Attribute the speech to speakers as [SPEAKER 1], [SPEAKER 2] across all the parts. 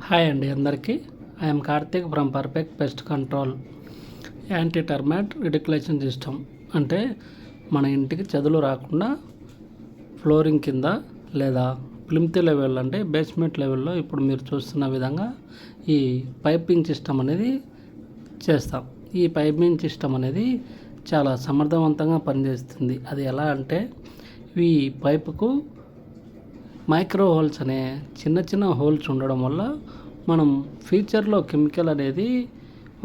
[SPEAKER 1] Hi అండి అందరికీ. I'm Karthik from perfect pest control anti termite reticulation system. అంటే మన ఇంటికి చెదలు రాకుండా ఫ్లోరింగ్ కింద లేదా ప్లిమ్త్ లెవెల్ అంటే బేస్మెంట్ లెవెల్లో ఇప్పుడు మీరు చూస్తున్న విధంగా ఈ పైపింగ్ సిస్టమ్ అనేది చేస్తాం. ఈ పైపింగ్ సిస్టమ్ అనేది చాలా సమర్థవంతంగా పనిచేస్తుంది. అది ఎలా అంటే ఈ పైపుకు మైక్రో హోల్స్ అనే చిన్న చిన్న హోల్స్ ఉండడం వల్ల మనం ఫ్యూచర్లో కెమికల్ అనేది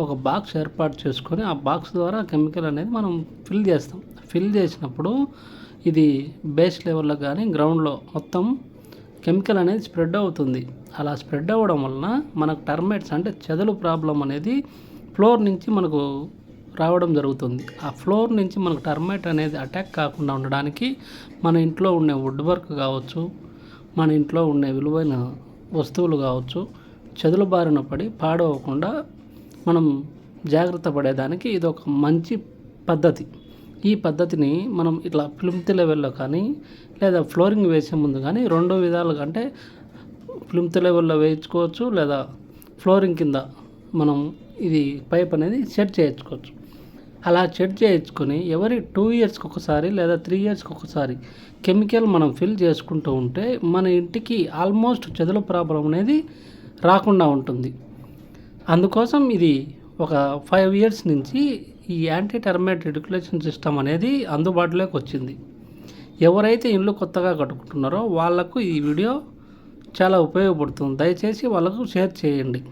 [SPEAKER 1] ఒక బాక్స్ ఏర్పాటు చేసుకొని ఆ బాక్స్ ద్వారా కెమికల్ అనేది మనం ఫిల్ చేస్తాం. ఫిల్ చేసినప్పుడు ఇది బేస్ లెవెల్లో కానీ గ్రౌండ్లో మొత్తం కెమికల్ అనేది స్ప్రెడ్ అవుతుంది. అలా స్ప్రెడ్ అవ్వడం వలన మనకు టర్మైట్స్ అంటే చెదలు ప్రాబ్లం అనేది ఫ్లోర్ నుంచి మనకు రావడం జరుగుతుంది. ఆ ఫ్లోర్ నుంచి మనకు టర్మైట్ అనేది అటాక్ కాకుండా ఉండడానికి మన ఇంట్లో ఉండే వుడ్ వర్క్ కావచ్చు, మన ఇంట్లో ఉండే విలువైన వస్తువులు కావచ్చు, చెదలు బారిన పడి పాడవకుండా మనం జాగ్రత్త పడేదానికి ఇది ఒక మంచి పద్ధతి. ఈ పద్ధతిని మనం ఇట్లా ప్లిమ్త్ లెవెల్లో కానీ లేదా ఫ్లోరింగ్ వేసే ముందు కానీ రెండు విధాలుగా అంటే ప్లిమ్త్ లెవెల్లో వేయించుకోవచ్చు లేదా ఫ్లోరింగ్ కింద మనం ఇది పైప్ అనేది సెట్ చేయించుకోవచ్చు. అలా సెట్ చేయించుకొని ఎవరి 2 ఇయర్స్కి ఒకసారి లేదా 3 ఇయర్స్కి ఒకసారి కెమికల్ మనం ఫిల్ చేసుకుంటూ ఉంటే మన ఇంటికి ఆల్మోస్ట్ చెదల ప్రాబ్లం అనేది రాకుండా ఉంటుంది. అందుకోసం ఇది ఒక 5 ఇయర్స్ నుంచి ఈ యాంటీ టర్మైట్ రిడిక్యులేషన్ సిస్టమ్ అనేది అందుబాటులోకి వచ్చింది. ఎవరైతే ఇల్లు కొత్తగా కట్టుకుంటున్నారో వాళ్లకు ఈ వీడియో చాలా ఉపయోగపడుతుంది. దయచేసి వాళ్ళకు షేర్ చేయండి.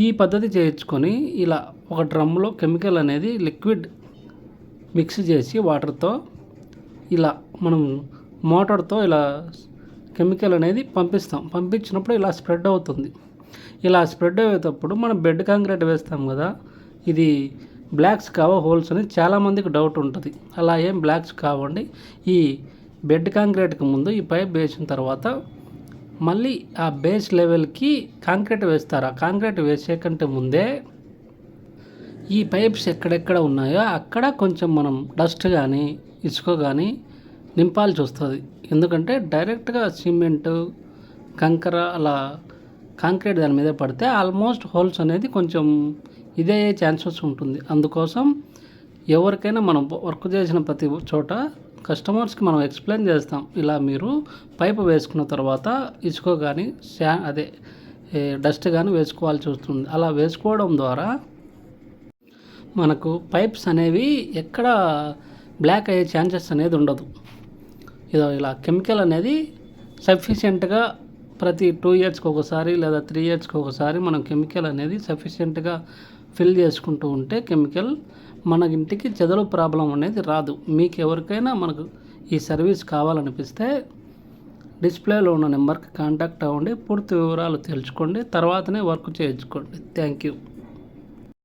[SPEAKER 1] ఈ పద్ధతి చేయించుకొని ఇలా ఒక డ్రమ్లో కెమికల్ అనేది లిక్విడ్ మిక్స్ చేసి వాటర్తో ఇలా మనం మోటార్తో ఇలా కెమికల్ అనేది పంపిస్తాం. పంపించినప్పుడు ఇలా స్ప్రెడ్ అవుతుంది. ఇలా స్ప్రెడ్ అయ్యేటప్పుడు మనం బెడ్ కాంక్రీట్ వేస్తాం కదా, ఇది బ్లాక్స్ కావా హోల్స్ అని చాలామందికి డౌట్ ఉంటుంది. అలా ఏం బ్లాక్స్ కావండి. ఈ బెడ్ కాంక్రీట్కి ముందు ఈ పైప్ వేసిన తర్వాత మళ్ళీ ఆ బేస్ లెవెల్కి కాంక్రీట్ వేస్తారు. ఆ కాంక్రీట్ వేసే కంటే ముందే ఈ పైప్స్ ఎక్కడెక్కడ ఉన్నాయో అక్కడ కొంచెం మనం డస్ట్ కానీ ఇసుక కానీ నింపాల్సి వస్తుంది. ఎందుకంటే డైరెక్ట్గా సిమెంట్ కంకర అలా కాంక్రీట్ దాని మీద పడితే ఆల్మోస్ట్ హోల్స్ అనేది కొంచెం ఇదే ఛాన్సెస్ ఉంటుంది. అందుకోసం ఎవరికైనా మనం వర్క్ చేసిన ప్రతి చోట కస్టమర్స్కి మనం ఎక్స్ప్లెయిన్ చేస్తాం. ఇలా మీరు పైపు వేసుకున్న తర్వాత ఇసుక కానీ డస్ట్ కానీ వేసుకోవాల్సి వస్తుంది. అలా వేసుకోవడం ద్వారా మనకు పైప్స్ అనేవి ఎక్కడ బ్లాక్ అయ్యే ఛాన్సెస్ అనేది ఉండదు. ఇలా కెమికల్ అనేది సఫిషియెంట్గా ప్రతి 2 ఇయర్స్కి ఒకసారి లేదా 3 ఇయర్స్కి ఒకసారి మనం కెమికల్ అనేది సఫిషియెంట్గా ఫిల్ చేసుకుంటూ ఉంటే కెమికల్ మన ఇంటికి చెదలు ప్రాబ్లం అనేది రాదు. మీకు ఎవరికైనా మనకు ఈ సర్వీస్ కావాలనిపిస్తే డిస్ప్లేలో ఉన్న నెంబర్కి కాంటాక్ట్ అవ్వండి. పూర్తి వివరాలు తెలుసుకోండి. తర్వాతనే వర్క్ చేయించుకోండి. Thank you.